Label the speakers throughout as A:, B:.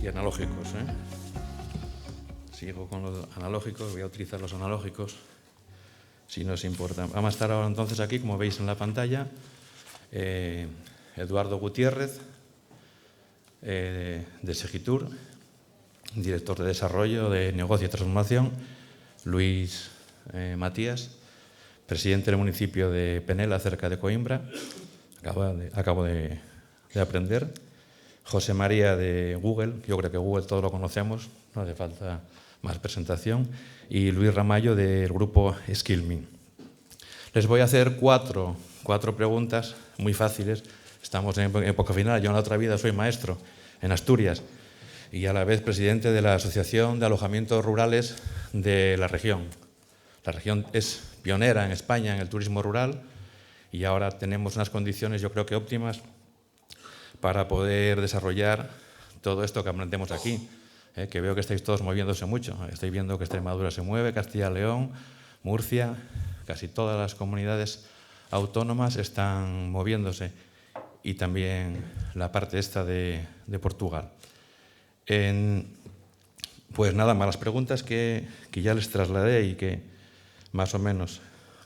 A: y analógicos, ¿eh? Sigo con los analógicos, voy a utilizar los analógicos, si no os importa. Vamos a estar ahora entonces aquí, como veis en la pantalla, Eduardo Gutiérrez, de Segitur, director de Desarrollo de Negocio y Transformación, Luis Matías, presidente del municipio de Penela, cerca de Coimbra, acabo de aprender, José María de Google, yo creo que Google todos lo conocemos, no hace falta más presentación, y Luis Ramallo del grupo Skillme. Les voy a hacer cuatro preguntas muy fáciles. Estamos en época final. Yo en la otra vida soy maestro en Asturias y a la vez presidente de la Asociación de Alojamientos Rurales de la región. La región es pionera en España en el turismo rural y ahora tenemos unas condiciones, yo creo que óptimas, para poder desarrollar todo esto que aprendemos aquí, que veo que estáis todos moviéndose mucho. Estoy viendo que Extremadura se mueve, Castilla y León, Murcia, casi todas las comunidades autónomas están moviéndose y también la parte esta de Portugal. Pues nada más, las preguntas que ya les trasladé y que más o menos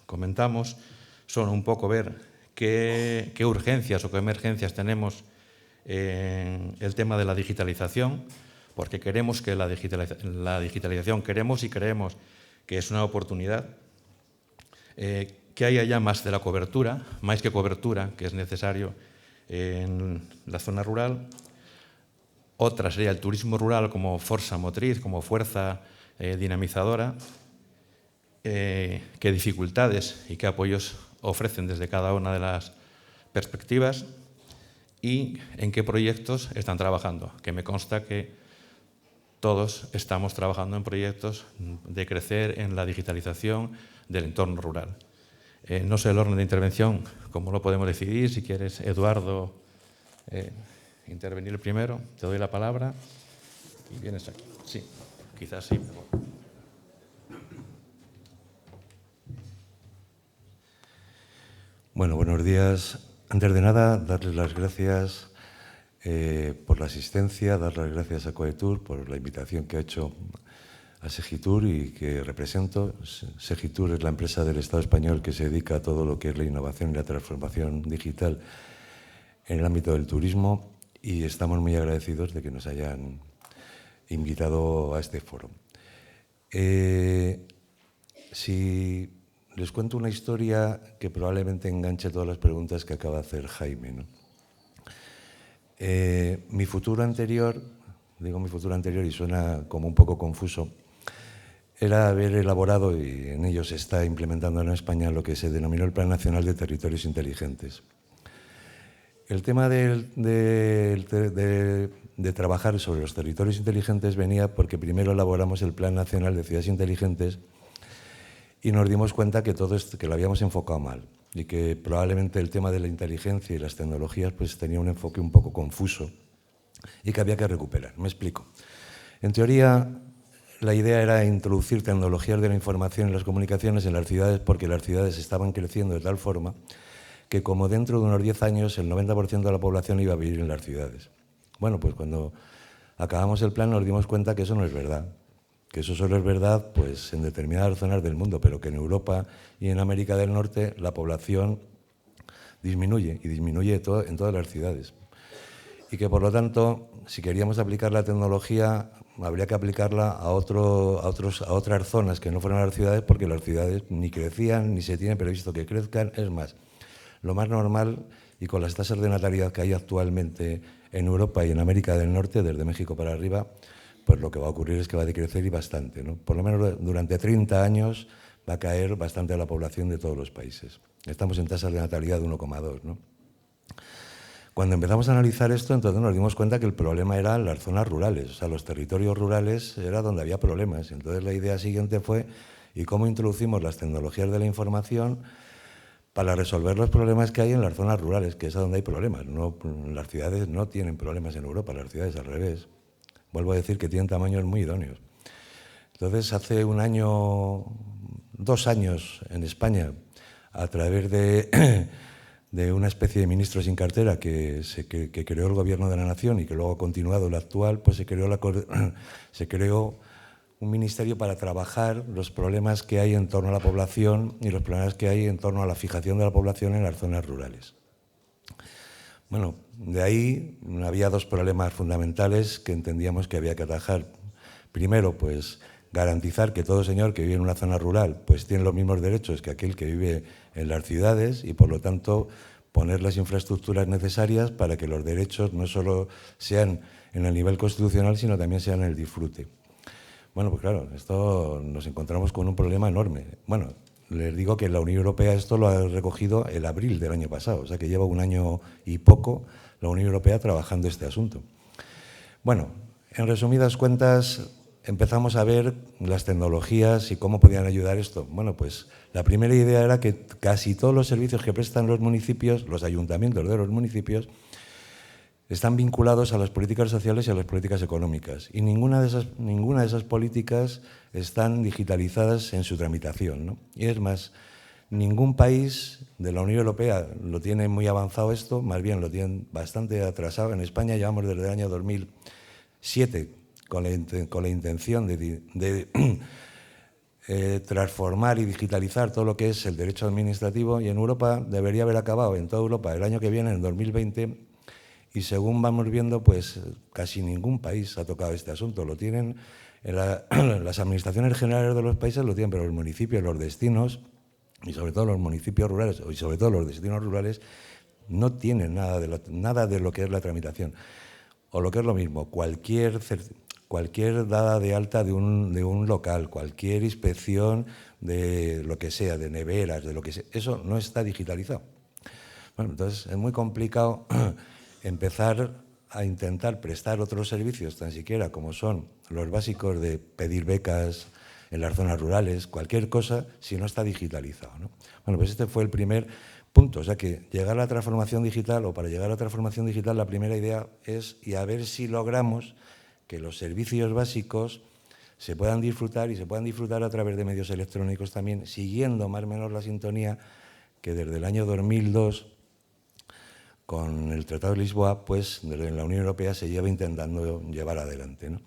A: comentamos son un poco ver qué urgencias o qué emergencias tenemos en el tema de la digitalización, porque queremos que la digitalización queremos y creemos que es una oportunidad, que haya ya más de la cobertura, más que cobertura, que es necesario en la zona rural. Otra sería el turismo rural como fuerza motriz, como fuerza dinamizadora, qué dificultades y qué apoyos ofrecen desde cada una de las perspectivas y en qué proyectos están trabajando, que me consta que todos estamos trabajando en proyectos de crecer en la digitalización del entorno rural. No sé el orden de intervención, cómo lo podemos decidir. Si quieres, Eduardo, intervenir primero, te doy la palabra y vienes aquí. Sí, quizás sí.
B: Bueno, buenos días. Antes de nada, darles las gracias por la asistencia, dar las gracias a Coetur por la invitación que ha hecho a Segitur y que represento. Segitur es la empresa del Estado español que se dedica a todo lo que es la innovación y la transformación digital en el ámbito del turismo y estamos muy agradecidos de que nos hayan invitado a este foro. Si les cuento una historia que probablemente enganche todas las preguntas que acaba de hacer Jaime, ¿no? Mi futuro anterior, digo mi futuro anterior y suena como un poco confuso, era haber elaborado, y en ello se está implementando en España, lo que se denominó el Plan Nacional de Territorios Inteligentes. El tema de trabajar sobre los territorios inteligentes venía porque primero elaboramos el Plan Nacional de Ciudades Inteligentes y nos dimos cuenta que todo esto, que lo habíamos enfocado mal y que probablemente el tema de la inteligencia y las tecnologías pues tenía un enfoque un poco confuso y que había que recuperar. Me explico. En teoría, la idea era introducir tecnologías de la información y las comunicaciones en las ciudades porque las ciudades estaban creciendo de tal forma que como dentro de unos 10 años el 90% de la población iba a vivir en las ciudades. Bueno, pues cuando acabamos el plan nos dimos cuenta que eso no es verdad. Que eso solo es verdad pues, en determinadas zonas del mundo, pero que en Europa y en América del Norte la población disminuye y disminuye en todas las ciudades. Y que, por lo tanto, si queríamos aplicar la tecnología, habría que aplicarla a otras zonas que no fueran las ciudades, porque las ciudades ni crecían ni se tiene previsto que crezcan. Es más, lo más normal, y con las tasas de natalidad que hay actualmente en Europa y en América del Norte, desde México para arriba, pues lo que va a ocurrir es que va a decrecer y bastante, ¿no? Por lo menos durante 30 años va a caer bastante la población de todos los países. Estamos en tasas de natalidad de 1,2, ¿no? Cuando empezamos a analizar esto, entonces nos dimos cuenta que el problema era las zonas rurales, o sea, los territorios rurales era donde había problemas. Entonces la idea siguiente fue, ¿y cómo introducimos las tecnologías de la información para resolver los problemas que hay en las zonas rurales, que es donde hay problemas? No, las ciudades no tienen problemas en Europa, las ciudades al revés. Vuelvo a decir que tienen tamaños muy idóneos. Entonces, hace 2 años en España, a través de de una especie de ministro sin cartera que creó el Gobierno de la Nación y que luego ha continuado el actual, pues se creó un ministerio para trabajar los problemas que hay en torno a la población y los problemas que hay en torno a la fijación de la población en las zonas rurales. Bueno, de ahí había dos problemas fundamentales que entendíamos que había que atajar. Primero, pues garantizar que todo señor que vive en una zona rural pues tiene los mismos derechos que aquel que vive en las ciudades y, por lo tanto, poner las infraestructuras necesarias para que los derechos no solo sean en el nivel constitucional, sino también sean en el disfrute. Bueno, pues claro, esto nos encontramos con un problema enorme. Bueno, les digo que la Unión Europea esto lo ha recogido el abril del año pasado, o sea que lleva un año y poco la Unión Europea trabajando este asunto. Bueno, en resumidas cuentas, empezamos a ver las tecnologías y cómo podían ayudar esto. Bueno, pues la primera idea era que casi todos los servicios que prestan los municipios, los ayuntamientos de los municipios, están vinculados a las políticas sociales y a las políticas económicas. Y ninguna de esas políticas están digitalizadas en su tramitación, ¿no? Y es más, ningún país de la Unión Europea lo tiene muy avanzado esto, más bien lo tienen bastante atrasado. En España llevamos desde el año 2007 con la intención de transformar y digitalizar todo lo que es el derecho administrativo, y en Europa debería haber acabado, en toda Europa, el año que viene, en 2020, y según vamos viendo, pues casi ningún país ha tocado este asunto. Lo tienen las administraciones generales de los países, lo tienen, pero los municipios, los destinos, y sobre todo los municipios rurales, y sobre todo los destinos rurales, no tienen nada de lo que es la tramitación. O lo que es lo mismo, cualquier dada de alta de un local, cualquier inspección de lo que sea, de neveras, de lo que sea, eso no está digitalizado. Bueno, entonces es muy complicado empezar a intentar prestar otros servicios, tan siquiera como son los básicos de pedir becas en las zonas rurales, cualquier cosa, si no está digitalizado, ¿no? Bueno, pues este fue el primer punto. O sea que llegar a la transformación digital, o para llegar a la transformación digital, la primera idea es, y a ver si logramos que los servicios básicos se puedan disfrutar, y se puedan disfrutar a través de medios electrónicos también, siguiendo más o menos la sintonía que desde el año 2002, con el Tratado de Lisboa, pues desde la Unión Europea se lleva intentando llevar adelante, ¿no?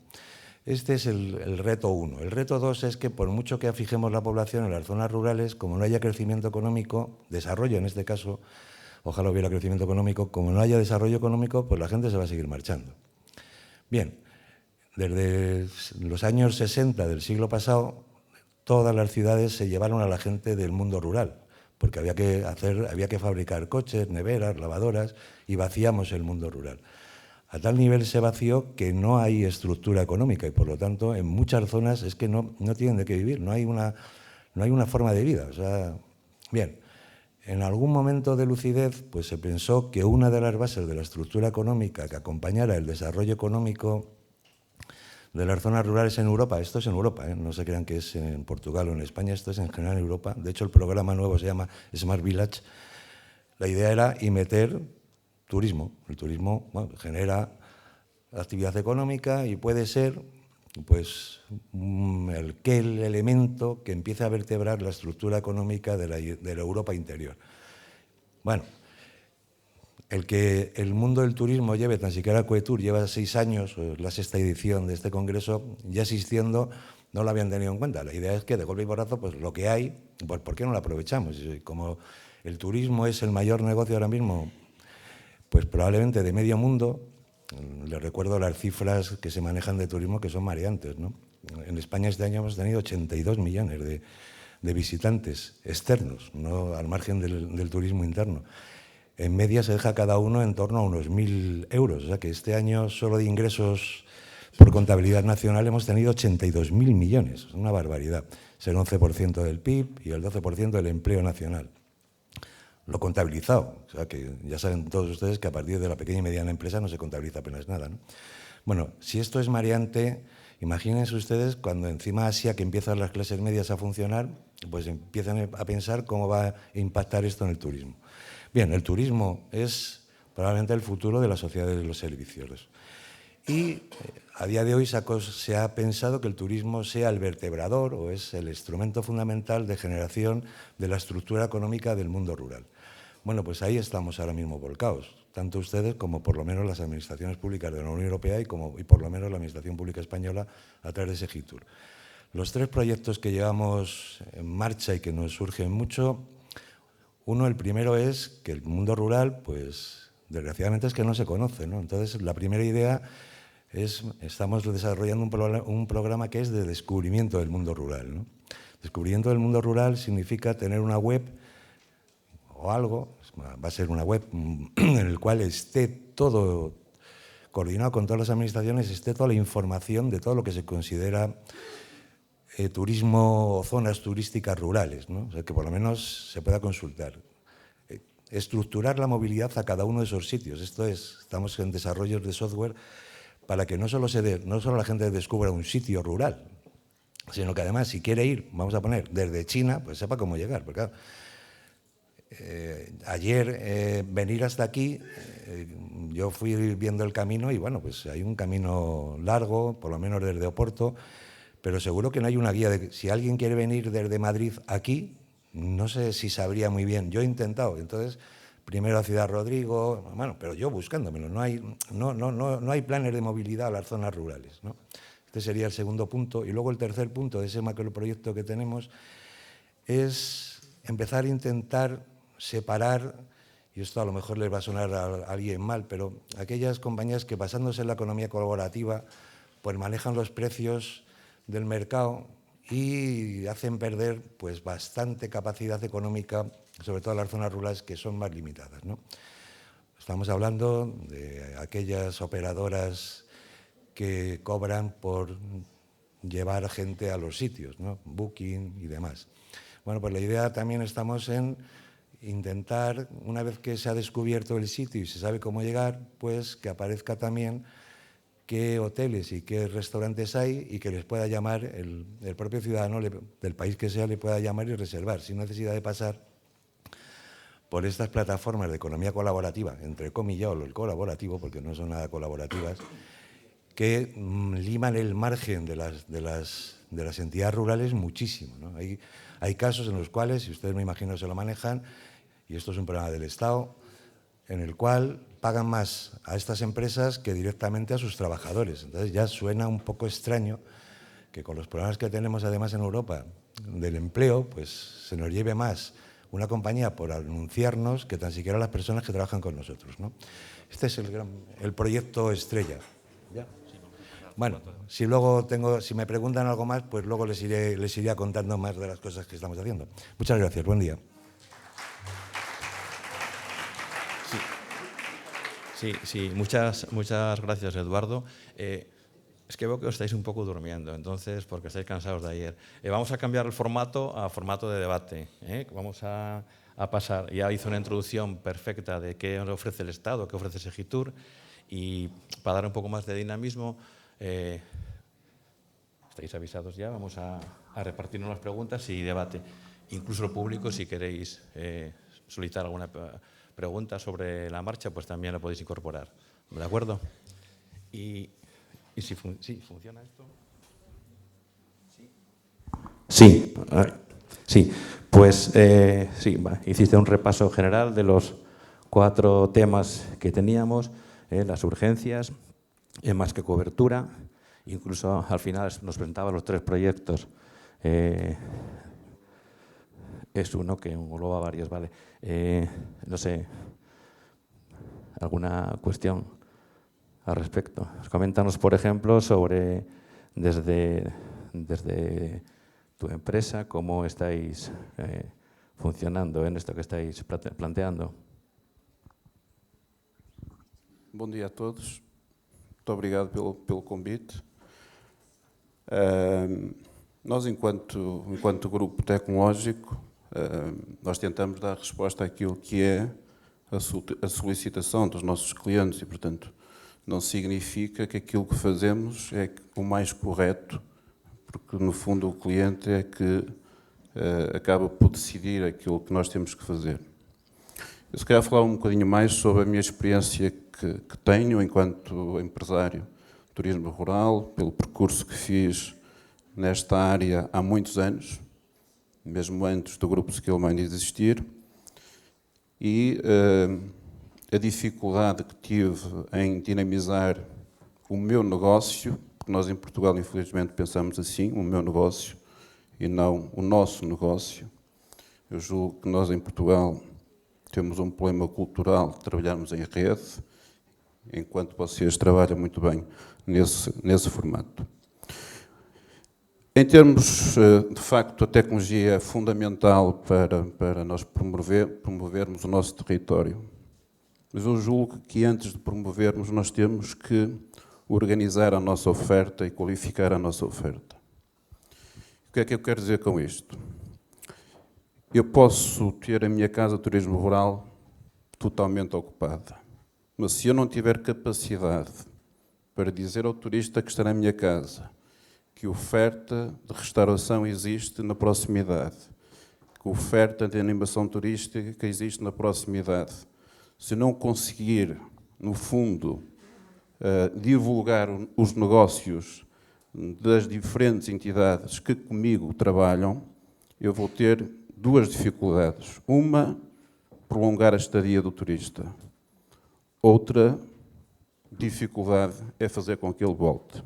B: Este es el reto 1. El reto 2 es que, por mucho que fijemos la población en las zonas rurales, como no haya crecimiento económico, desarrollo en este caso, ojalá hubiera crecimiento económico, como no haya desarrollo económico, pues la gente se va a seguir marchando. Bien, desde los años 60 del siglo pasado, todas las ciudades se llevaron a la gente del mundo rural, porque había que fabricar coches, neveras, lavadoras, y vaciamos el mundo rural. A tal nivel se vació que no hay estructura económica, y por lo tanto en muchas zonas es que no tienen de qué vivir, no hay una forma de vida. O sea, bien, en algún momento de lucidez pues se pensó que una de las bases de la estructura económica que acompañara el desarrollo económico de las zonas rurales en Europa, esto es en Europa, no se crean que es en Portugal o en España, esto es en general en Europa. De hecho, el programa nuevo se llama Smart Village. La idea era meter turismo. El turismo, bueno, genera actividad económica y puede ser pues el elemento que empiece a vertebrar la estructura económica de la Europa interior. Bueno, el que el mundo del turismo lleve, tan siquiera Coetur lleva 6 años, la 6ª edición de este congreso, ya existiendo, no lo habían tenido en cuenta. La idea es que de golpe y porrazo, pues lo que hay, pues ¿por qué no lo aprovechamos? Y como el turismo es el mayor negocio ahora mismo, pues probablemente de medio mundo, les recuerdo las cifras que se manejan de turismo, que son mareantes, ¿no? En España este año hemos tenido 82 millones de visitantes externos, no al margen del turismo interno. En media se deja cada uno en torno a unos 1.000 euros. O sea que este año solo de ingresos por contabilidad nacional hemos tenido 82.000 millones. Es una barbaridad. Es el 11% del PIB y el 12% del empleo nacional. Lo contabilizado. O sea que ya saben todos ustedes que a partir de la pequeña y mediana empresa no se contabiliza apenas nada, ¿no? Bueno, si esto es mareante, imagínense ustedes cuando encima Asia, que empiezan las clases medias a funcionar, pues empiezan a pensar cómo va a impactar esto en el turismo. Bien, el turismo es probablemente el futuro de la sociedad de los servicios. Y a día de hoy se ha pensado que el turismo sea el vertebrador o es el instrumento fundamental de generación de la estructura económica del mundo rural. Bueno, pues ahí estamos ahora mismo volcados, tanto ustedes como por lo menos las administraciones públicas de la Unión Europea y por lo menos la Administración Pública Española a través de Segitur. Los 3 proyectos que llevamos en marcha y que nos surgen mucho, el primero es que el mundo rural, pues desgraciadamente es que no se conoce, ¿no? Entonces, la primera idea es, estamos desarrollando un programa que es de descubrimiento del mundo rural, ¿no? Descubrimiento del mundo rural significa tener una web o algo, va a ser una web en el cual esté todo coordinado con todas las administraciones, esté toda la información de todo lo que se considera turismo o zonas turísticas rurales, ¿no? O sea, que por lo menos se pueda consultar. Estructurar la movilidad a cada uno de esos sitios. Esto es, estamos en desarrollos de software para que no solo la gente descubra un sitio rural, sino que además, si quiere ir, vamos a poner, desde China, pues sepa cómo llegar. Porque claro, ayer venir hasta aquí, yo fui viendo el camino y bueno, pues hay un camino largo, por lo menos desde Oporto, pero seguro que no hay una guía de si alguien quiere venir desde Madrid aquí, no sé si sabría muy bien. Yo he intentado, entonces primero a Ciudad Rodrigo, bueno, pero yo buscándomelo, no hay planes de movilidad a las zonas rurales, ¿no? Este sería el segundo punto. Y luego el tercer punto de ese macroproyecto que tenemos es empezar a intentar separar, y esto a lo mejor les va a sonar a alguien mal, pero aquellas compañías que basándose en la economía colaborativa pues manejan los precios del mercado y hacen perder pues bastante capacidad económica, sobre todo en las zonas rurales que son más limitadas, ¿no? Estamos hablando de aquellas operadoras que cobran por llevar gente a los sitios, ¿no? Booking y demás. Bueno, pues la idea también estamos en intentar, una vez que se ha descubierto el sitio y se sabe cómo llegar, pues que aparezca también qué hoteles y qué restaurantes hay y que les pueda llamar el propio ciudadano del país que sea, le pueda llamar y reservar, sin necesidad de pasar por estas plataformas de economía colaborativa, entre comillas, o el colaborativo, porque no son nada colaborativas, que liman el margen de las entidades rurales muchísimo, ¿no? Hay casos en los cuales, si ustedes me imagino se lo manejan, y esto es un problema del Estado, en el cual pagan más a estas empresas que directamente a sus trabajadores. Entonces ya suena un poco extraño que con los problemas que tenemos además en Europa del empleo, pues se nos lleve más una compañía por anunciarnos que tan siquiera las personas que trabajan con nosotros, ¿no? Este es el proyecto estrella. ¿Ya? Bueno, si me preguntan algo más, pues luego les iré contando más de las cosas que estamos haciendo. Muchas gracias, buen día.
A: Sí, muchas gracias, Eduardo. Es que veo que os estáis un poco durmiendo, entonces, porque estáis cansados de ayer. Vamos a cambiar el formato a formato de debate. Vamos a pasar, ya hizo una introducción perfecta de qué ofrece el Estado, qué ofrece Segitur, y para dar un poco más de dinamismo, estáis avisados ya, vamos a repartirnos las preguntas y debate. Incluso el público, si queréis solicitar alguna pregunta sobre la marcha, pues también lo podéis incorporar. ¿De acuerdo? Y si funciona esto. Sí. Pues hiciste un repaso general de los 4 temas que teníamos, las urgencias, más que cobertura, incluso al final nos presentaba los 3 proyectos. Es uno que engloba varios, ¿vale? No sé, ¿alguna cuestión al respecto? Coméntanos, por ejemplo, sobre desde tu empresa, cómo estáis funcionando en esto que estáis planteando.
C: Bom dia a todos. Muito obrigado pelo convite. Nós, enquanto grupo tecnológico, nós tentamos dar resposta àquilo que é a solicitação dos nossos clientes e, portanto, não significa que aquilo que fazemos é o mais correto, porque, no fundo, o cliente é que acaba por decidir aquilo que nós temos que fazer. Eu, se calhar, falar um bocadinho mais sobre a minha experiência que tenho enquanto empresário de turismo rural, pelo percurso que fiz nesta área há muitos anos, mesmo antes do Grupo Skillmind existir, e a dificuldade que tive em dinamizar o meu negócio, porque nós em Portugal, infelizmente, pensamos assim, o meu negócio, e não o nosso negócio. Eu julgo que nós em Portugal temos um problema cultural de trabalharmos em rede, enquanto vocês trabalham muito bem nesse formato. Em termos, de facto, a tecnologia é fundamental para nós promovermos o nosso território. Mas eu julgo que antes de promovermos, nós temos que organizar a nossa oferta e qualificar a nossa oferta. O que é que eu quero dizer com isto? Eu posso ter a minha casa de turismo rural totalmente ocupada, mas se eu não tiver capacidade para dizer ao turista que está na minha casa que oferta de restauração existe na proximidade, que oferta de animação turística existe na proximidade, se eu não conseguir, no fundo, divulgar os negócios das diferentes entidades que comigo trabalham, eu vou ter duas dificuldades. Uma, prolongar a estadia do turista. Outra dificuldade é fazer com que ele volte.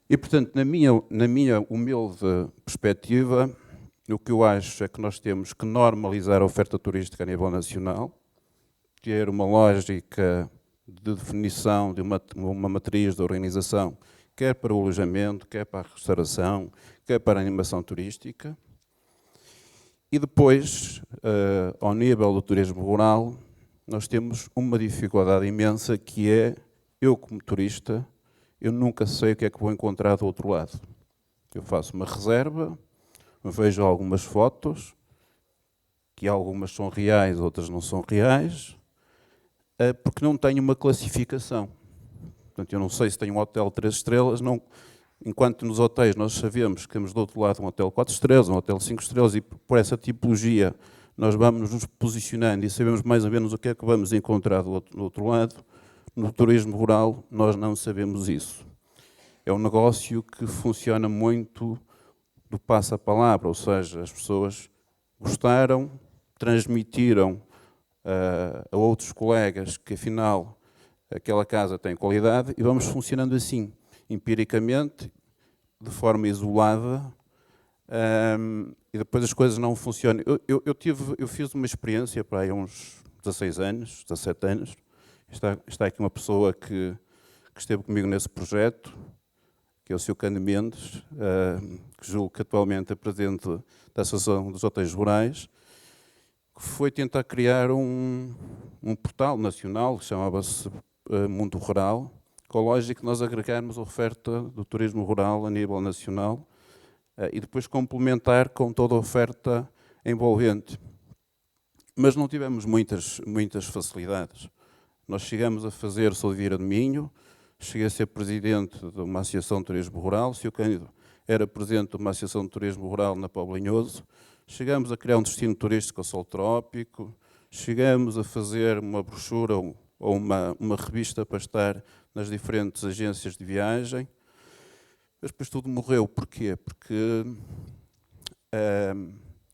C: E, portanto, na minha humilde perspectiva, o que eu acho é que nós temos que normalizar a oferta turística a nível nacional, ter uma lógica de definição de uma matriz de organização, quer para o alojamento, quer para a restauração, quer para a animação turística. E depois, ao nível do turismo rural, nós temos uma dificuldade imensa que é, eu como turista, eu nunca sei o que é que vou encontrar do outro lado. Eu faço uma reserva, vejo algumas fotos, que algumas são reais, outras não são reais, porque não tenho uma classificação. Portanto, eu não sei se tenho um hotel 3 estrelas, não, enquanto nos hotéis nós sabemos que temos do outro lado um hotel 4 estrelas, um hotel 5 estrelas, e por essa tipologia nós vamos nos posicionando e sabemos mais ou menos o que é que vamos encontrar do outro lado. No turismo rural, nós não sabemos isso. É um negócio que funciona muito do passa-palavra, ou seja, as pessoas gostaram, transmitiram a outros colegas que, afinal, aquela casa tem qualidade e vamos funcionando assim, empiricamente, de forma isolada, e depois as coisas não funcionam. Eu fiz uma experiência para aí uns 16 anos, 17 anos. Está aqui uma pessoa que esteve comigo nesse projeto, que é o Sr. Cândido Mendes, que julgo que atualmente é presidente da Associação dos Hotéis Rurais, que foi tentar criar um portal nacional, que chamava-se Mundo Rural, com a lógica de nós agregarmos a oferta do turismo rural a nível nacional e depois complementar com toda a oferta envolvente. Mas não tivemos muitas facilidades. Nós chegamos a fazer Sou de Vieira de Minho, cheguei a ser presidente de uma associação de turismo rural, o Sr. Cândido era presidente de uma associação de turismo rural na Póvoa de Lanhoso, chegamos a criar um destino turístico ao Sol Trópico, chegamos a fazer uma brochura ou uma revista para estar nas diferentes agências de viagem, mas depois tudo morreu. Porquê? Porque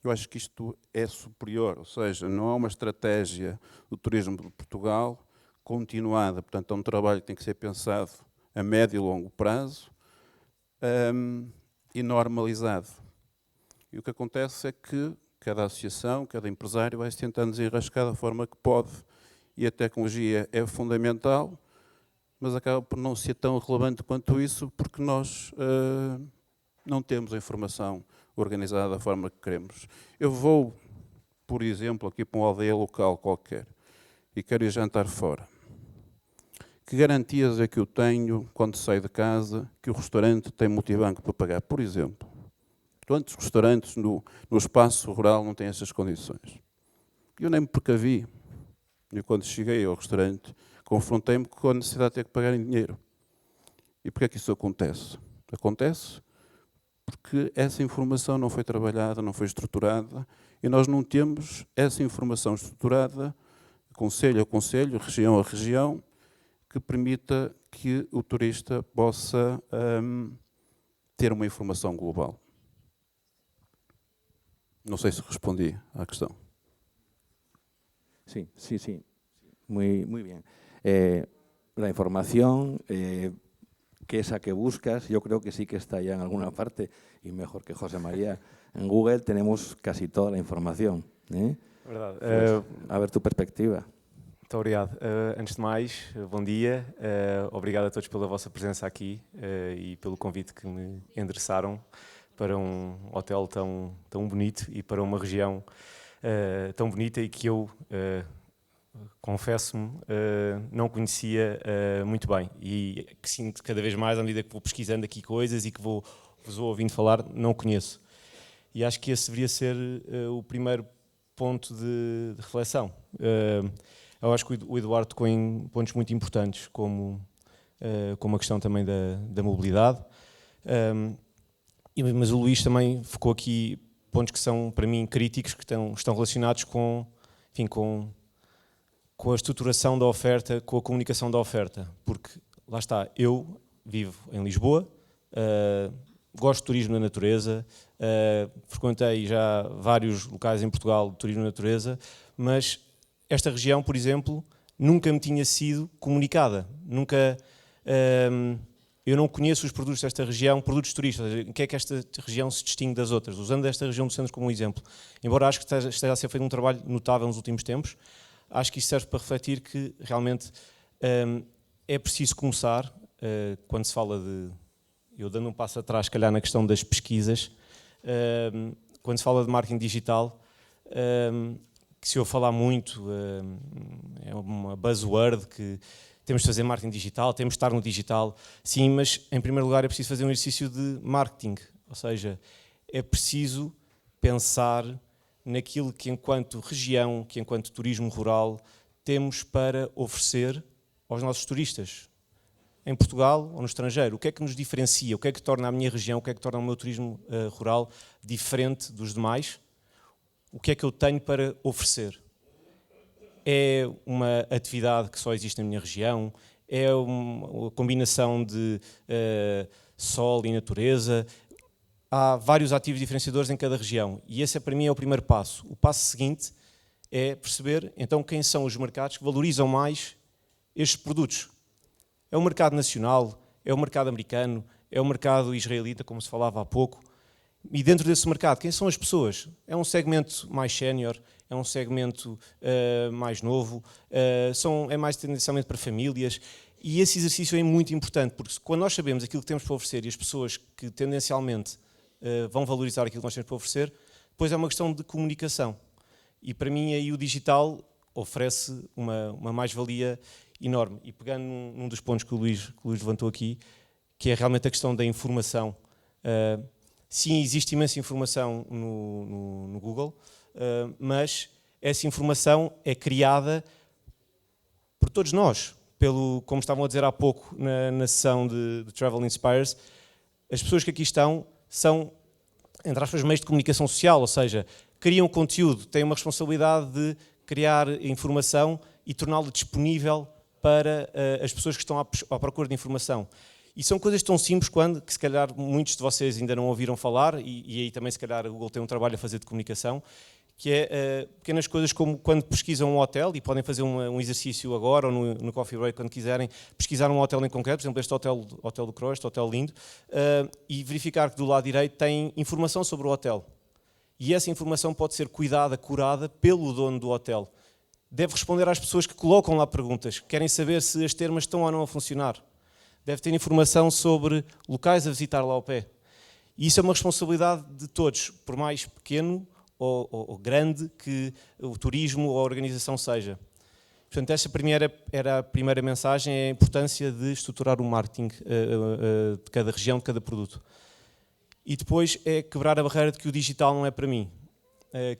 C: eu acho que isto é superior, ou seja, não é uma estratégia do turismo de Portugal continuada, portanto é um trabalho que tem que ser pensado a médio e longo prazo e normalizado. E o que acontece é que cada associação, cada empresário vai-se tentando desenrascar da forma que pode e a tecnologia é fundamental, mas acaba por não ser tão relevante quanto isso porque nós não temos a informação organizada da forma que queremos. Eu vou, por exemplo, aqui para uma aldeia local qualquer e quero ir jantar fora. Que garantias é que eu tenho, quando saio de casa, que o restaurante tem multibanco para pagar? Por exemplo, quantos restaurantes no espaço rural não têm essas condições? Eu nem me precavi. E quando cheguei ao restaurante, confrontei-me com a necessidade de ter que pagar em dinheiro. E porquê é que isso acontece? Acontece porque essa informação não foi trabalhada, não foi estruturada, e nós não temos essa informação estruturada, concelho a concelho, região a região, que permita que o turista possa ter uma informação global. Não sei se respondi à questão.
D: Sí, sí, sí. Muy bien. La información, que esa que buscas, yo creo que sí que está ya en alguna parte, y mejor que José María. En Google tenemos casi toda la información.
E: Verdade.
D: A ver tu perspectiva.
E: Muito obrigado. Antes de mais, bom dia. Obrigado a todos pela vossa presença aqui e pelo convite que me endereçaram para um hotel tão bonito e para uma região tão bonita e que eu, confesso-me, não conhecia muito bem. E que sinto cada vez mais, à medida que vou pesquisando aqui coisas e que vos vou ouvindo falar, não conheço. E acho que esse deveria ser o primeiro ponto de reflexão. Eu acho que o Eduardo tocou em pontos muito importantes, como a questão também da mobilidade, mas o Luís também focou aqui pontos que são, para mim, críticos, que estão relacionados com a estruturação da oferta, com a comunicação da oferta. Porque, lá está, eu vivo em Lisboa, gosto de turismo na natureza, frequentei já vários locais em Portugal de turismo na natureza, mas esta região, por exemplo, nunca me tinha sido comunicada. Eu não conheço os produtos desta região, produtos turísticos, em que é que esta região se distingue das outras, usando esta região do centro como um exemplo. Embora acho que esteja a ser feito um trabalho notável nos últimos tempos, acho que isso serve para refletir que realmente é preciso começar, quando se fala de... Eu dando um passo atrás, se calhar, na questão das pesquisas, quando se fala de marketing digital, que se eu falar muito, é uma buzzword que temos de fazer marketing digital, temos de estar no digital, sim, mas em primeiro lugar é preciso fazer um exercício de marketing, ou seja, é preciso pensar naquilo que enquanto região, que enquanto turismo rural, temos para oferecer aos nossos turistas, em Portugal ou no estrangeiro. O que é que nos diferencia, o que é que torna a minha região, o que é que torna o meu turismo rural diferente dos demais? O que é que eu tenho para oferecer? É uma atividade que só existe na minha região? É uma combinação de sol e natureza? Há vários ativos diferenciadores em cada região e esse para mim é o primeiro passo. O passo seguinte é perceber então quem são os mercados que valorizam mais estes produtos. É o mercado nacional? É o mercado americano? É o mercado israelita, como se falava há pouco? E dentro desse mercado, quem são as pessoas? É um segmento mais sénior? É um segmento mais novo? É mais tendencialmente para famílias? E esse exercício é muito importante, porque quando nós sabemos aquilo que temos para oferecer e as pessoas que tendencialmente vão valorizar aquilo que nós temos para oferecer, depois é uma questão de comunicação. E para mim aí o digital oferece uma mais-valia enorme. E pegando num dos pontos que o Luís levantou aqui, que é realmente a questão da informação. Sim, existe imensa informação no Google, mas essa informação é criada por todos nós. Como estavam a dizer há pouco na sessão de Travel Inspires, as pessoas que aqui estão são, entre aspas, meios de comunicação social, ou seja, criam conteúdo, têm uma responsabilidade de criar informação e torná-la disponível para as pessoas que estão à procura de informação. E são coisas tão simples que se calhar muitos de vocês ainda não ouviram falar, e aí também se calhar o Google tem um trabalho a fazer de comunicação, que é pequenas coisas como quando pesquisam um hotel, e podem fazer um exercício agora ou no coffee break quando quiserem, pesquisar um hotel em concreto, por exemplo este hotel do Cross, este hotel lindo, e verificar que do lado direito tem informação sobre o hotel. E essa informação pode ser cuidada, curada pelo dono do hotel. Deve responder às pessoas que colocam lá perguntas, que querem saber se as termas estão ou não a funcionar. Deve ter informação sobre locais a visitar lá ao pé. E isso é uma responsabilidade de todos, por mais pequeno ou grande que o turismo ou a organização seja. Portanto, esta era a primeira mensagem, é a importância de estruturar o marketing de cada região, de cada produto. E depois é quebrar a barreira de que o digital não é para mim,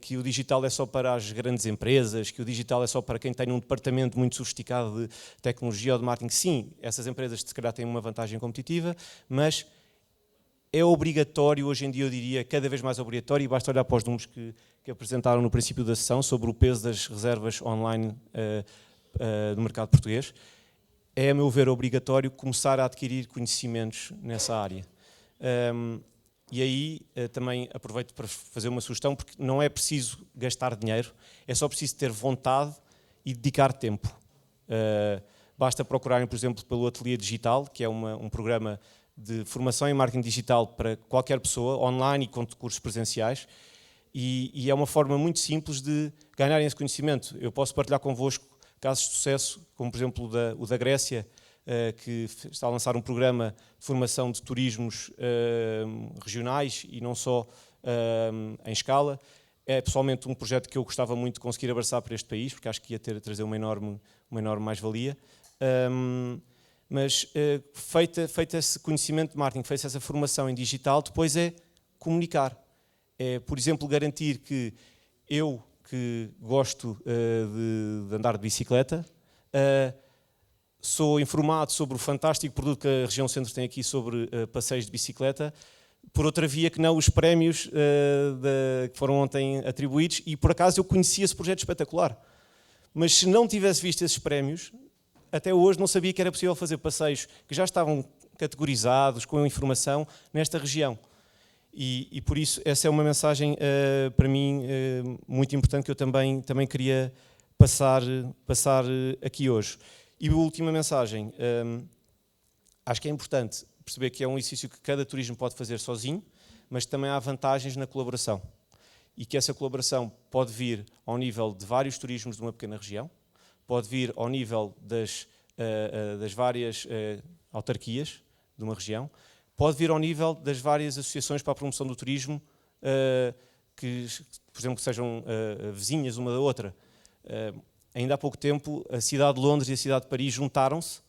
E: que o digital é só para as grandes empresas, que o digital é só para quem tem um departamento muito sofisticado de tecnologia ou de marketing. Sim, essas empresas se calhar têm uma vantagem competitiva, mas é obrigatório, hoje em dia eu diria, cada vez mais obrigatório, e basta olhar para os números que apresentaram no princípio da sessão sobre o peso das reservas online no mercado português, é, a meu ver, obrigatório começar a adquirir conhecimentos nessa área. E aí também aproveito para fazer uma sugestão, porque não é preciso gastar dinheiro, é só preciso ter vontade e dedicar tempo. Basta procurarem, por exemplo, pelo Ateliê Digital, que é um programa de formação em marketing digital para qualquer pessoa, online e com cursos presenciais, e é uma forma muito simples de ganharem esse conhecimento. Eu posso partilhar convosco casos de sucesso, como por exemplo o da Grécia, que está a lançar um programa de formação de turismos regionais e não só em escala. É pessoalmente um projeto que eu gostava muito de conseguir abraçar para este país, porque acho que ia trazer uma enorme mais-valia. Mas feito esse conhecimento de marketing, feita essa formação em digital, depois é comunicar. É, por exemplo, garantir que eu, que gosto de andar de bicicleta, sou informado sobre o fantástico produto que a região centro tem aqui sobre passeios de bicicleta, por outra via que não os prémios que foram ontem atribuídos, e por acaso eu conhecia esse projeto espetacular. Mas se não tivesse visto esses prémios, até hoje não sabia que era possível fazer passeios que já estavam categorizados, com informação, nesta região. E por isso essa é uma mensagem para mim muito importante que eu também queria passar aqui hoje. E a última mensagem, acho que é importante perceber que é um exercício que cada turismo pode fazer sozinho, mas também há vantagens na colaboração. E que essa colaboração pode vir ao nível de vários turismos de uma pequena região, pode vir ao nível das várias autarquias de uma região, pode vir ao nível das várias associações para a promoção do turismo, que, por exemplo, que sejam vizinhas uma da outra. Ainda há pouco tempo, a cidade de Londres e a cidade de Paris juntaram-se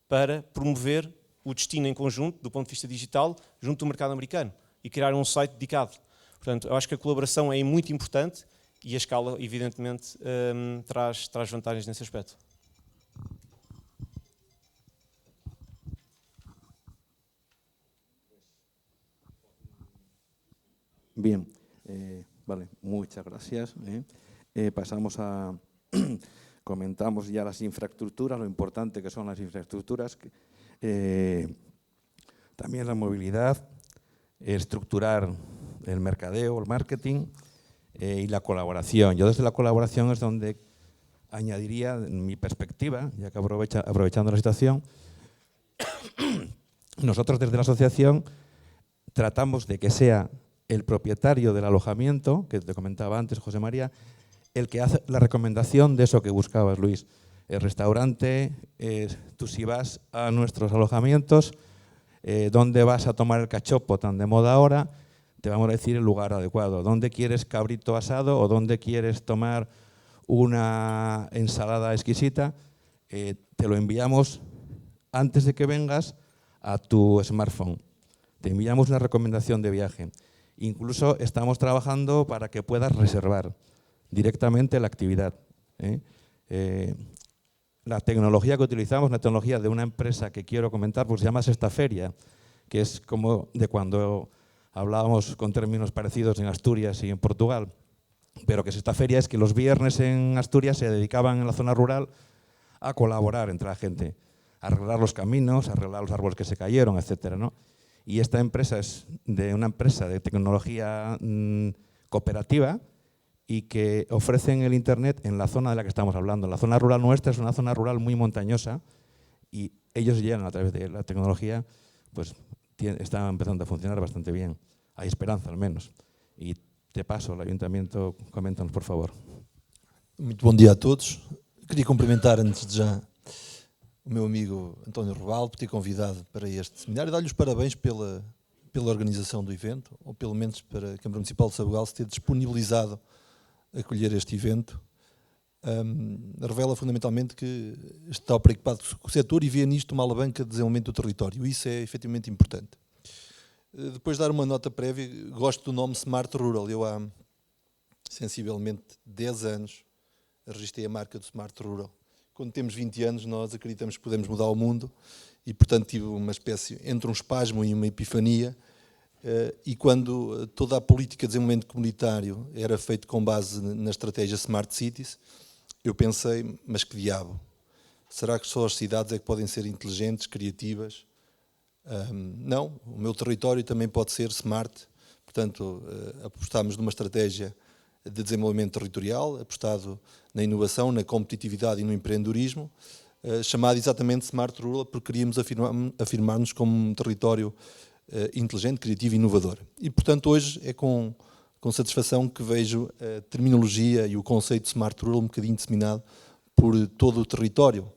E: para promover o destino em conjunto, do ponto de vista digital, junto do mercado americano, e criaram um site dedicado. Portanto, eu acho que a colaboração é muito importante e a escala, evidentemente, traz vantagens nesse aspecto.
D: Bien, vale, muchas gracias. Pasamos a... Comentamos ya las infraestructuras, lo importante que son las infraestructuras, también la movilidad, estructurar el mercadeo, el marketing y la colaboración. Yo desde la colaboración es donde añadiría, en mi perspectiva, ya que aprovechando la situación, nosotros desde la asociación tratamos de que sea el propietario del alojamiento, que te comentaba antes José María, el que hace la recomendación de eso que buscabas, Luis. El restaurante, tú si vas a nuestros alojamientos, dónde vas a tomar el cachopo tan de moda ahora, te vamos a decir el lugar adecuado. ¿Dónde quieres cabrito asado o dónde quieres tomar una ensalada exquisita? Te lo enviamos antes de que vengas a tu smartphone. Te enviamos una recomendación de viaje. Incluso estamos trabajando para que puedas reservar directamente la actividad. La tecnología que utilizamos, la tecnología de una empresa que quiero comentar, pues se llama Sextaferia, que es como de cuando hablábamos con términos parecidos en Asturias y en Portugal, pero que Sextaferia es que los viernes en Asturias se dedicaban en la zona rural a colaborar entre la gente, a arreglar los caminos, a arreglar los árboles que se cayeron, etcétera, ¿no? Y esta empresa es de una empresa de tecnología cooperativa y que ofrecen el Internet en la zona de la que estamos hablando. La zona rural nuestra es una zona rural muy montañosa y ellos llegan a través de la tecnología, pues están empezando a funcionar bastante bien. Hay esperanza, al menos. E te passo, o Ayuntamiento, coméntanos, por favor.
F: Muito bom dia a todos. Queria cumprimentar, antes de já, o meu amigo António Robaldo por ter convidado para este seminário e dar-lhe os parabéns pela organização do evento, ou pelo menos para a Câmara Municipal de Sabugal se ter disponibilizado acolher este evento. Revela fundamentalmente que está preocupado com o setor e vê nisto uma alavanca de desenvolvimento do território. Isso é efetivamente importante. Depois de dar uma nota prévia, gosto do nome Smart Rural. Eu há sensivelmente 10 anos registrei a marca do Smart Rural. Quando temos 20 anos nós acreditamos que podemos mudar o mundo e portanto tive uma espécie entre um espasmo e uma epifania. E quando toda a política de desenvolvimento comunitário era feita com base na estratégia Smart Cities, eu pensei, mas que diabo? Será que só as cidades é que podem ser inteligentes, criativas? Não, o meu território também pode ser smart. Portanto, apostámos numa estratégia de desenvolvimento territorial, apostado na inovação, na competitividade e no empreendedorismo, chamado exatamente Smart Rural, porque queríamos afirmar-nos como um território inteligente, criativo e inovador. E, portanto, hoje é com satisfação que vejo a terminologia e o conceito de Smart Rural um bocadinho disseminado por todo o território,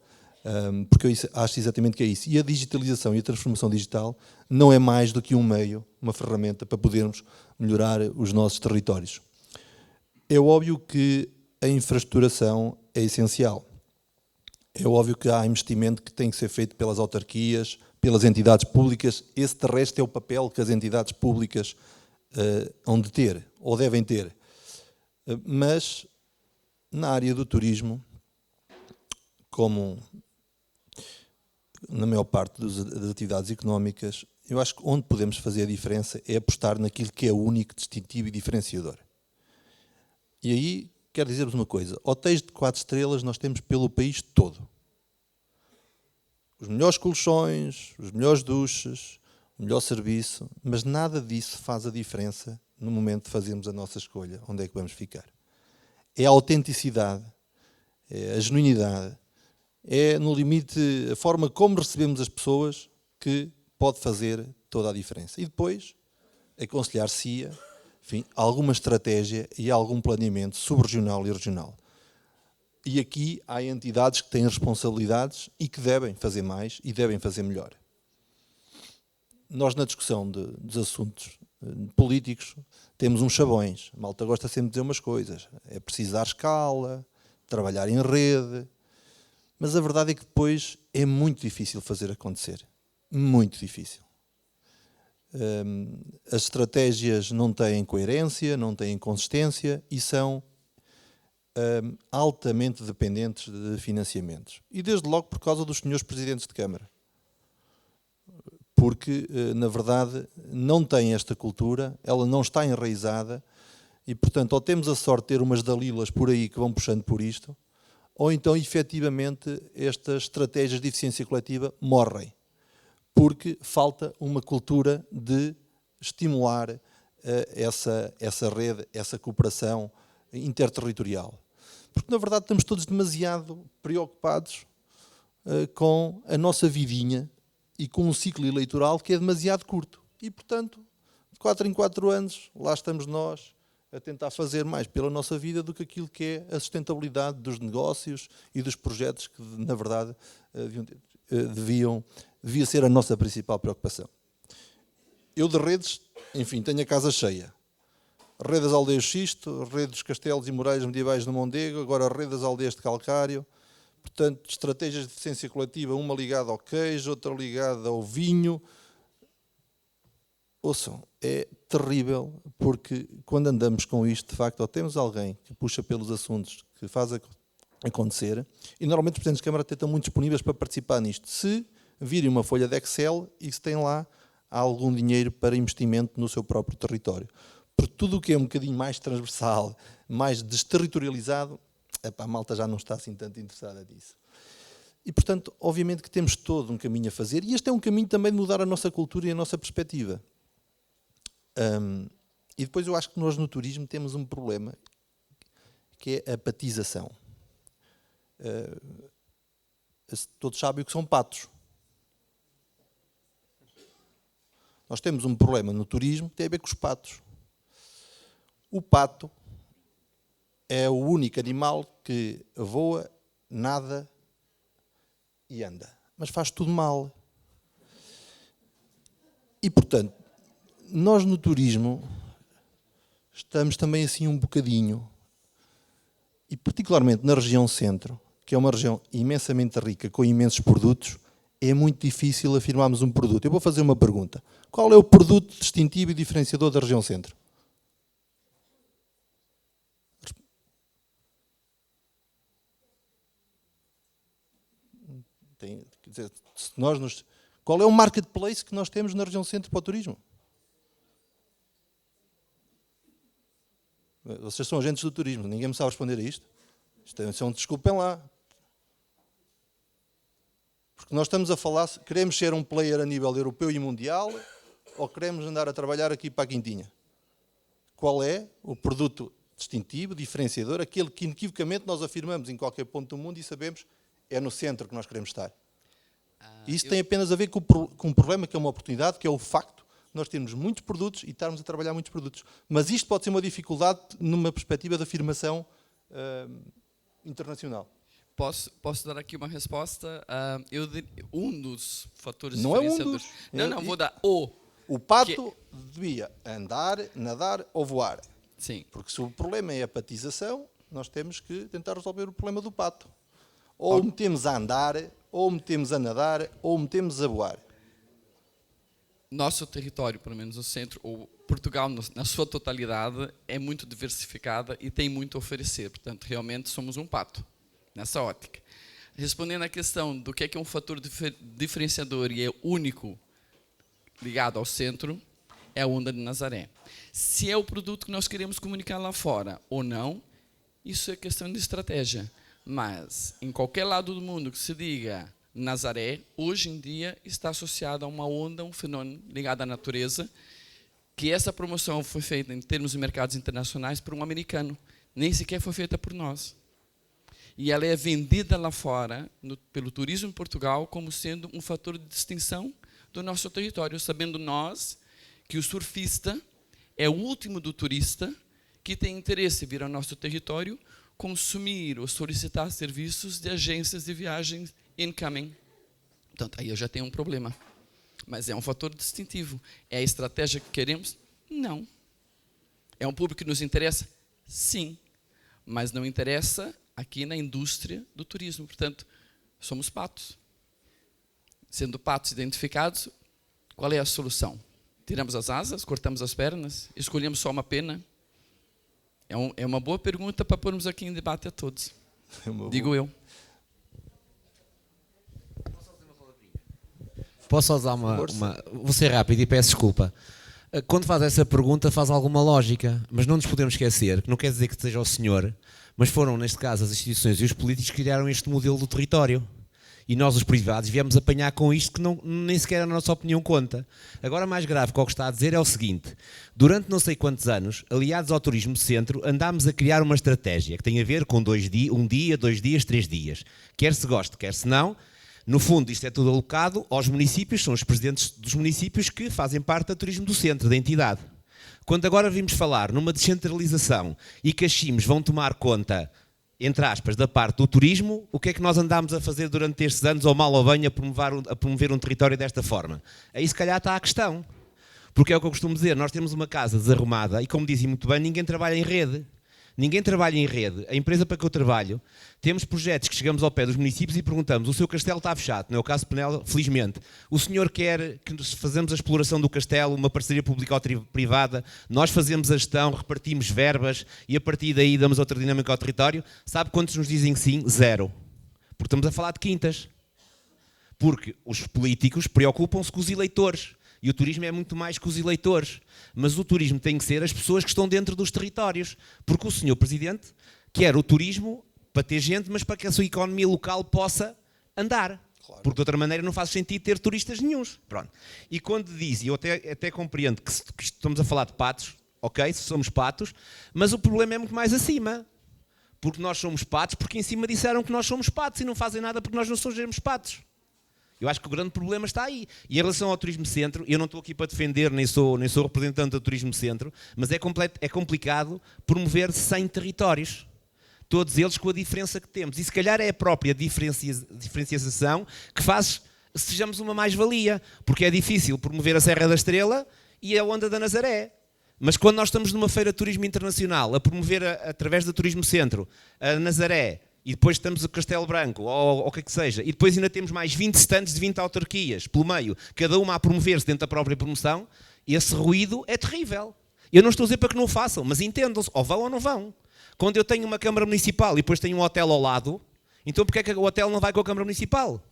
F: porque eu acho exatamente que é isso. E a digitalização e a transformação digital não é mais do que um meio, uma ferramenta para podermos melhorar os nossos territórios. É óbvio que a infraestruturação é essencial. É óbvio que há investimento que tem que ser feito pelas autarquias, pelas entidades públicas. Esse, de resto, é o papel que as entidades públicas hão de ter, ou devem ter. Mas, na área do turismo, como na maior parte das atividades económicas, eu acho que onde podemos fazer a diferença é apostar naquilo que é único, distintivo e diferenciador. E aí, quero dizer-vos uma coisa, hotéis de 4 estrelas nós temos pelo país todo. Os melhores colchões, os melhores duches, o melhor serviço, mas nada disso faz a diferença no momento de fazermos a nossa escolha, onde é que vamos ficar. É a autenticidade, é a genuinidade, é, no limite, a forma como recebemos as pessoas que pode fazer toda a diferença. E depois, aconselhar-se-ia, enfim, alguma estratégia e algum planeamento subregional e regional. E aqui há entidades que têm responsabilidades e que devem fazer mais e devem fazer melhor. Nós, na discussão dos assuntos políticos, temos uns chavões. A malta gosta sempre de dizer umas coisas. É preciso dar escala, trabalhar em rede. Mas a verdade é que depois é muito difícil fazer acontecer. Muito difícil. As estratégias não têm coerência, não têm consistência e são altamente dependentes de financiamentos. E desde logo por causa dos senhores presidentes de Câmara. Porque, na verdade, não têm esta cultura, ela não está enraizada e, portanto, ou temos a sorte de ter umas dalilas por aí que vão puxando por isto, ou então, efetivamente, estas estratégias de eficiência coletiva morrem. Porque falta uma cultura de estimular essa rede, essa cooperação interterritorial. Porque, na verdade, estamos todos demasiado preocupados com a nossa vidinha e com um ciclo eleitoral que é demasiado curto. E, portanto, de 4 em 4 anos, lá estamos nós a tentar fazer mais pela nossa vida do que aquilo que é a sustentabilidade dos negócios e dos projetos que, na verdade, devia ser a nossa principal preocupação. Eu de redes, enfim, tenho a casa cheia. Rede das Aldeias Xisto, rede dos castelos e muralhas medievais no Mondego, agora a rede das aldeias de Calcário. Portanto, estratégias de eficiência coletiva, uma ligada ao queijo, outra ligada ao vinho. Ouçam, é terrível, porque quando andamos com isto, de facto, ou temos alguém que puxa pelos assuntos, que faz acontecer, e normalmente os presidentes de Câmara até estão muito disponíveis para participar nisto. Se virem uma folha de Excel e se tem lá algum dinheiro para investimento no seu próprio território. Porque tudo o que é um bocadinho mais transversal, mais desterritorializado, a malta já não está assim tanto interessada nisso. E, portanto, obviamente que temos todo um caminho a fazer, e este é um caminho também de mudar a nossa cultura e a nossa perspectiva. E depois eu acho que nós no turismo temos um problema, que é a patização. Todos sabem o que são patos. Nós temos um problema no turismo que tem a ver com os patos. O pato é o único animal que voa, nada e anda. Mas faz tudo mal. E, portanto, nós no turismo estamos também assim um bocadinho, e particularmente na região centro, que é uma região imensamente rica, com imensos produtos, é muito difícil afirmarmos um produto. Eu vou fazer uma pergunta. Qual é o produto distintivo e diferenciador da região centro? Quer dizer, qual é o marketplace que nós temos na região centro para o turismo? Vocês são agentes do turismo, ninguém me sabe responder a isto. Desculpem lá. Porque nós estamos a falar, queremos ser um player a nível europeu e mundial ou queremos andar a trabalhar aqui para a quintinha? Qual é o produto distintivo, diferenciador, aquele que inequivocamente nós afirmamos em qualquer ponto do mundo e sabemos é no centro que nós queremos estar. Isso tem apenas a ver com um problema que é uma oportunidade, que é o facto de nós termos muitos produtos e estarmos a trabalhar muitos produtos. Mas isto pode ser uma dificuldade numa perspectiva de afirmação internacional.
G: Posso dar aqui uma resposta? Um dos fatores
F: Não é um
G: diferenciadores...
F: dos.
G: Não, vou dar o...
F: O pato devia andar, nadar ou voar.
G: Sim.
F: Porque se o problema é a patização, nós temos que tentar resolver o problema do pato. Ou metemos a andar, ou metemos a nadar, ou metemos a voar.
G: Nosso território, pelo menos o centro, ou Portugal na sua totalidade, é muito diversificada e tem muito a oferecer. Portanto, realmente somos um pato, nessa ótica. Respondendo à questão do que é um fator diferenciador e é único ligado ao centro, é a Onda de Nazaré. Se é o produto que nós queremos comunicar lá fora ou não, isso é questão de estratégia. Mas, em qualquer lado do mundo que se diga Nazaré, hoje em dia está associado a uma onda, um fenômeno ligado à natureza, que essa promoção foi feita em termos de mercados internacionais por um americano, nem sequer foi feita por nós. E ela é vendida lá fora, pelo turismo em Portugal, como sendo um fator de distinção do nosso território, sabendo nós que o surfista é o último do turista que tem interesse em vir ao nosso território consumir ou solicitar serviços de agências de viagens incoming. Portanto, aí eu já tenho um problema. Mas é um fator distintivo. É a estratégia que queremos? Não. É um público que nos interessa? Sim. Mas não interessa aqui na indústria do turismo. Portanto, somos patos. Sendo patos identificados, qual é a solução? Tiramos as asas, cortamos as pernas, escolhemos só uma pena? É uma boa pergunta para pormos aqui em debate a todos. Digo eu.
H: Posso usar vou ser rápido e peço desculpa. Quando faz essa pergunta faz alguma lógica, mas não nos podemos esquecer, que não quer dizer que seja o senhor, mas foram, neste caso, as instituições e os políticos que criaram este modelo do território. E nós, os privados, viemos apanhar com isto que nem sequer a nossa opinião conta. Agora, mais grave que o que está a dizer é o seguinte: durante não sei quantos anos, aliados ao Turismo Centro, andámos a criar uma estratégia que tem a ver com 1 dia, 2 dias, 3 dias. Quer se goste, quer se não. No fundo, isto é tudo alocado aos municípios, são os presidentes dos municípios que fazem parte do Turismo do Centro, da entidade. Quando agora vimos falar numa descentralização e que as CIMs vão tomar conta, entre aspas, da parte do turismo, o que é que nós andámos a fazer durante estes anos, ou mal ou bem, a promover um território desta forma? Aí se calhar está a questão. Porque é o que eu costumo dizer, nós temos uma casa desarrumada e, como dizem muito bem, ninguém trabalha em rede. Ninguém trabalha em rede. A empresa para que eu trabalho, temos projetos que chegamos ao pé dos municípios e perguntamos: o seu castelo está fechado? Não é o caso de Penela, felizmente. O senhor quer que fazemos a exploração do castelo, uma parceria público-privada, nós fazemos a gestão, repartimos verbas e a partir daí damos outra dinâmica ao território? Sabe quantos nos dizem que sim? 0. Porque estamos a falar de quintas. Porque os políticos preocupam-se com os eleitores. E o turismo é muito mais que os eleitores. Mas o turismo tem que ser as pessoas que estão dentro dos territórios. Porque o senhor Presidente quer o turismo para ter gente, mas para que a sua economia local possa andar. Claro. Porque de outra maneira não faz sentido ter turistas nenhuns. Pronto. E quando diz, e eu até compreendo que estamos a falar de patos, ok, somos patos, mas o problema é muito mais acima. Porque nós somos patos, porque em cima disseram que nós somos patos e não fazem nada porque nós não somos patos. Eu acho que o grande problema está aí. E em relação ao Turismo Centro, eu não estou aqui para defender, nem sou representante do Turismo Centro, mas é complicado promover 100 territórios. Todos eles com a diferença que temos. E se calhar é a própria diferenciação que faz sejamos uma mais-valia. Porque é difícil promover a Serra da Estrela e a Onda da Nazaré. Mas quando nós estamos numa feira de turismo internacional a promover, através do Turismo Centro, a Nazaré, e depois estamos o Castelo Branco, ou o que é que seja, e depois ainda temos mais 20 stands de 20 autarquias, pelo meio, cada uma a promover-se dentro da própria promoção, esse ruído é terrível. Eu não estou a dizer para que não o façam, mas entendam-se, ou vão ou não vão. Quando eu tenho uma Câmara Municipal e depois tenho um hotel ao lado, então porquê é que o hotel não vai com a Câmara Municipal?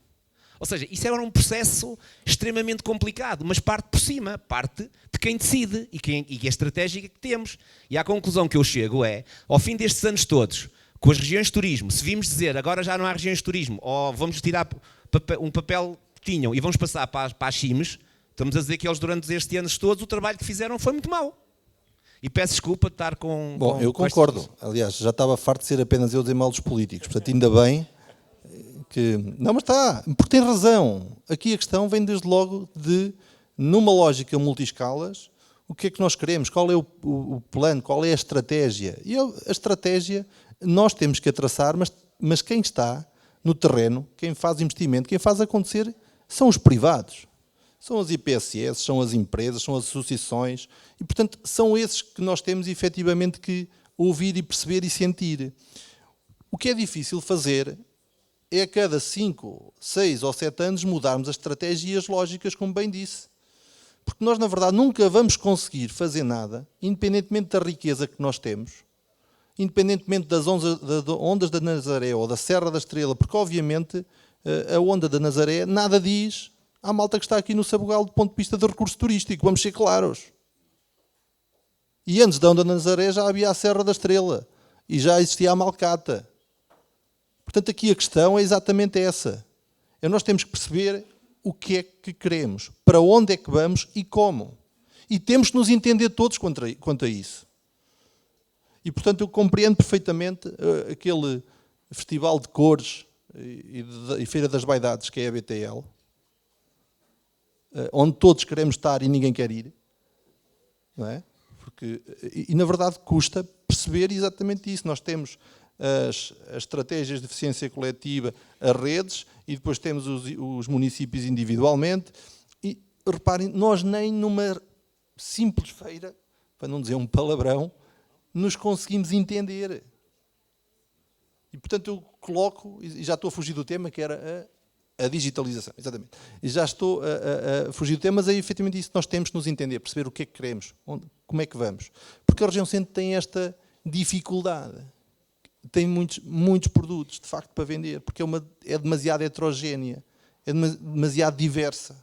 H: Ou seja, isso era um processo extremamente complicado, mas parte por cima, parte de quem decide e a estratégia que temos. E a conclusão que eu chego é, ao fim destes anos todos, com as regiões de turismo, se vimos dizer agora já não há regiões de turismo, ou vamos tirar um papel que tinham e vamos passar para as CIMs, estamos a dizer que eles durante estes anos todos o trabalho que fizeram foi muito mau. E peço desculpa de estar com...
F: Bom, eu concordo. Aliás, já estava farto de ser apenas eu dizer mal dos políticos. Portanto, ainda bem que... Não, mas está, porque tem razão. Aqui a questão vem desde logo de, numa lógica multiscalas, o que é que nós queremos, qual é o plano, qual é a estratégia. E a estratégia nós temos que a traçar, mas quem está no terreno, quem faz investimento, quem faz acontecer, são os privados. São as IPSS, são as empresas, são as associações e, portanto, são esses que nós temos efetivamente que ouvir e perceber e sentir. O que é difícil fazer é a cada 5, 6 ou 7 anos mudarmos as estratégias e as lógicas, como bem disse. Porque nós, na verdade, nunca vamos conseguir fazer nada, independentemente da riqueza que nós temos, independentemente das ondas da Nazaré ou da Serra da Estrela, porque, obviamente, a onda da Nazaré nada diz à malta que está aqui no Sabugal do ponto de vista do recurso turístico, vamos ser claros. E antes da onda da Nazaré já havia a Serra da Estrela e já existia a Malcata. Portanto, aqui a questão é exatamente essa. Nós temos que perceber o que é que queremos, para onde é que vamos e como. E temos que nos entender todos quanto a isso. E, portanto, eu compreendo perfeitamente aquele festival de cores e Feira das Vaidades, que é a BTL, onde todos queremos estar e ninguém quer ir, não é? E na verdade custa perceber exatamente isso. Nós temos as estratégias de eficiência coletiva, as redes, e depois temos os municípios individualmente. E reparem, nós nem numa simples feira, para não dizer um palavrão, nos conseguimos entender. E portanto eu coloco, e já estou a fugir do tema, que era a digitalização, exatamente. E já estou a fugir do tema, mas é efetivamente isso que nós temos que nos entender, perceber o que é que queremos, como é que vamos. Porque a região centro tem esta dificuldade. Tem muitos produtos, de facto, para vender, porque é demasiado heterogénea, é demasiado diversa.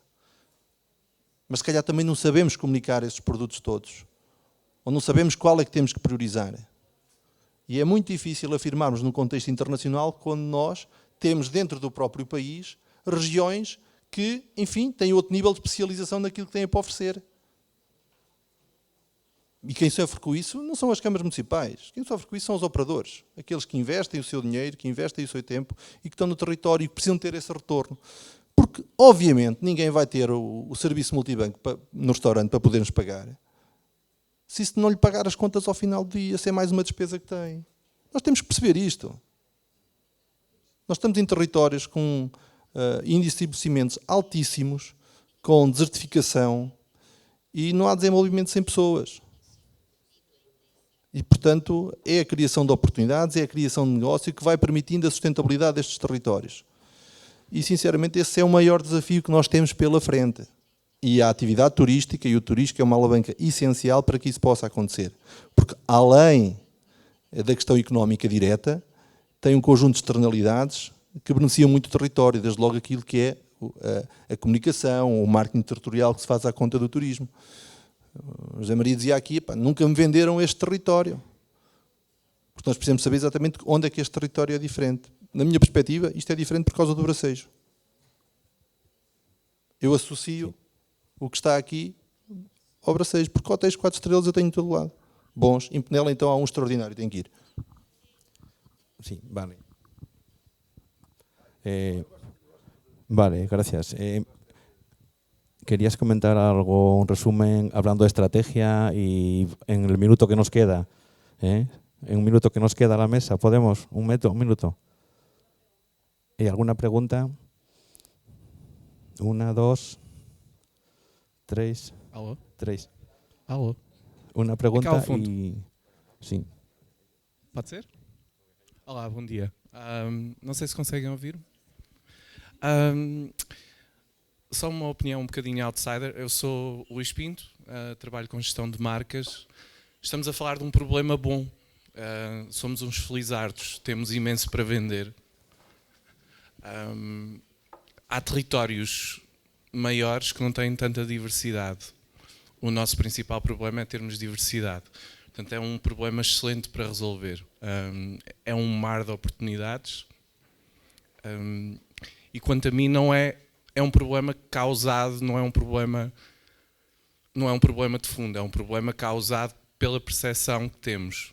F: Mas se calhar também não sabemos comunicar esses produtos todos. Ou não sabemos qual é que temos que priorizar. E é muito difícil afirmarmos no contexto internacional quando nós temos dentro do próprio país regiões que, enfim, têm outro nível de especialização naquilo que têm para oferecer. E quem sofre com isso não são as câmaras municipais. Quem sofre com isso são os operadores. Aqueles que investem o seu dinheiro, que investem o seu tempo e que estão no território e que precisam ter esse retorno. Porque, obviamente, ninguém vai ter o serviço multibanco no restaurante para poder-nos pagar. Se isso não lhe pagar as contas ao final do dia, se é mais uma despesa que tem. Nós temos que perceber isto. Nós estamos em territórios com índices de abastecimentos altíssimos, com desertificação, e não há desenvolvimento sem pessoas. E, portanto, é a criação de oportunidades, é a criação de negócio que vai permitindo a sustentabilidade destes territórios. E, sinceramente, esse é o maior desafio que nós temos pela frente. E a atividade turística e o turismo é uma alavanca essencial para que isso possa acontecer. Porque, além da questão económica direta, tem um conjunto de externalidades que beneficiam muito o território, desde logo aquilo que é a comunicação, o marketing territorial que se faz à conta do turismo. O José Maria dizia aqui, nunca me venderam este território. Porque nós precisamos saber exatamente onde é que este território é diferente. Na minha perspectiva, isto é diferente por causa do bracejo. Eu associo o que está aqui ao bracejo, porque hotéis 4 estrelas eu tenho em todo lado. Bons, em Penela então há um extraordinário, tem que ir.
I: Sí, vale. Vale, gracias. Querías comentar algo, un resumen, hablando de estrategia y en el minuto que nos queda, en un minuto que nos queda a la mesa, ¿podemos? Un minuto. ¿Y alguna pregunta? 1, 2, 3.
J: Alô?
I: 3.
J: Alô?
I: Uma pergunta
J: Aqui ao fundo.
I: e... Sim.
J: Pode ser? Olá, bom dia. Não sei se conseguem ouvir. Só uma opinião um bocadinho outsider. Eu sou Luís Pinto, trabalho com gestão de marcas. Estamos a falar de um problema bom. Somos uns felizardos, temos imenso para vender. Há territórios maiores que não têm tanta diversidade. O nosso principal problema é termos diversidade. Portanto, é um problema excelente para resolver. É um mar de oportunidades. E quanto a mim, não é um problema causado, não é um problema de fundo, é um problema causado pela percepção que temos.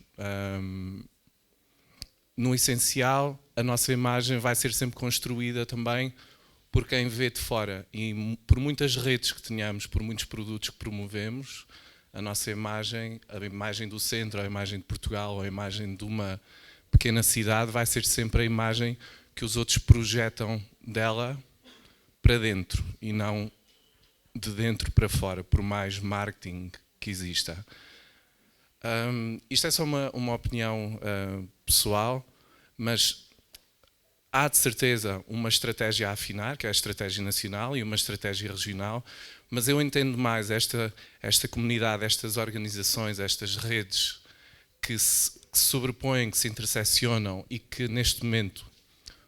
J: No essencial, a nossa imagem vai ser sempre construída também por quem vê de fora, e por muitas redes que tenhamos, por muitos produtos que promovemos, a nossa imagem, a imagem do centro, a imagem de Portugal, ou a imagem de uma pequena cidade, vai ser sempre a imagem que os outros projetam dela para dentro e não de dentro para fora, por mais marketing que exista. Isto é só uma opinião pessoal, mas há de certeza uma estratégia a afinar, que é a estratégia nacional, e uma estratégia regional, mas eu entendo mais esta comunidade, estas organizações, estas redes que se sobrepõem, que se interseccionam e que neste momento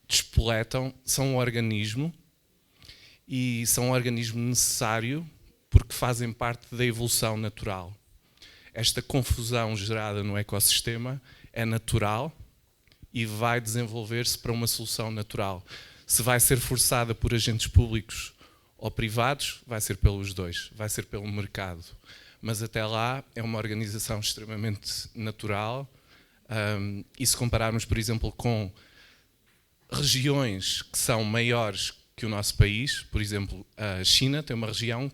J: despoletam, são um organismo, e são um organismo necessário porque fazem parte da evolução natural. Esta confusão gerada no ecossistema é natural e vai desenvolver-se para uma solução natural. Se vai ser forçada por agentes públicos ou privados, vai ser pelos dois, vai ser pelo mercado. Mas até lá é uma organização extremamente natural, e se compararmos, por exemplo, com regiões que são maiores que o nosso país, por exemplo, a China tem uma região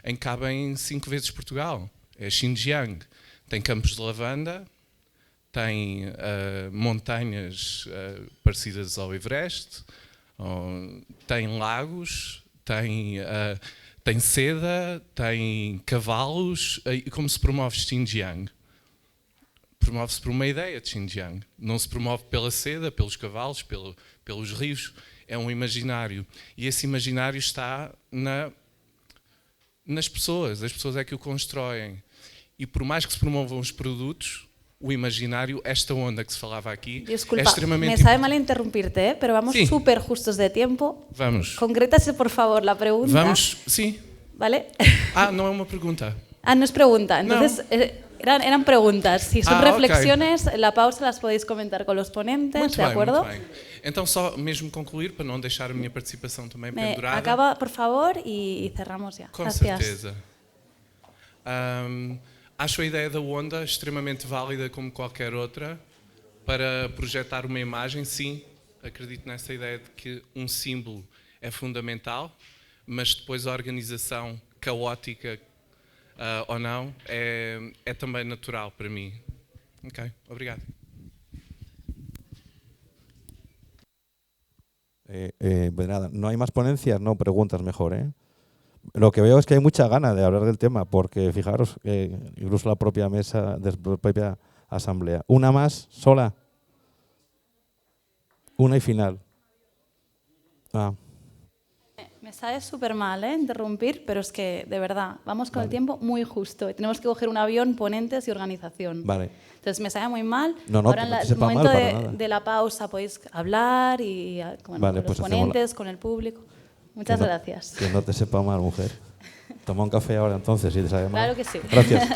J: em que cabem 5 vezes Portugal, é Xinjiang. Tem campos de lavanda, tem montanhas parecidas ao Everest, tem lagos, tem seda, tem cavalos. E como se promove Xinjiang? Promove-se por uma ideia de Xinjiang. Não se promove pela seda, pelos cavalos, pelos rios. É um imaginário. E esse imaginário está nas pessoas. As pessoas é que o constroem. E por mais que se promovam os produtos, o imaginário, esta onda que se falava aqui,
K: Disculpa,
J: é extremamente...
K: me sabe mal interrumpirte, pero vamos súper justos de tiempo.
J: Vamos.
K: Concrétase, por favor, la pregunta.
J: Vamos, sim.
K: ¿Vale?
J: Não é uma pergunta.
K: No es pregunta. Entonces, eran preguntas. Si son reflexiones,
J: okay.
K: La pausa las podéis comentar con los ponentes,
J: Muito
K: ¿de
J: bem,
K: acuerdo?
J: muito bem. Então, só mesmo concluir, para não deixar a minha participação também pendurada.
K: Acaba, por favor, y cerramos ya.
J: Com
K: Gracias.
J: certeza. Acho a ideia da onda extremamente válida como qualquer outra para projetar uma imagem, sim. Acredito nessa ideia de que um símbolo é fundamental, mas depois a organização caótica ou não é também natural para mim. Ok, obrigado.
I: Pues nada, no hay más ponencias, no preguntas mejor, ¿eh? Lo que veo es que hay mucha gana de hablar del tema, porque fijaros, incluso la propia mesa, de la propia asamblea. Una más, sola. Una y final.
K: Me sabe súper mal interrumpir, pero es que, de verdad, vamos con el tiempo muy justo. Tenemos que coger un avión, ponentes y organización.
I: Vale.
K: Entonces, me sabe muy mal.
I: No,
K: ahora en el momento
I: mal
K: de la pausa podéis hablar y con los ponentes, con el público. Muchas gracias.
I: Que no te sepa mal, mujer. Toma un café ahora entonces, si te sabe mal.
K: Claro que sí.
I: Gracias.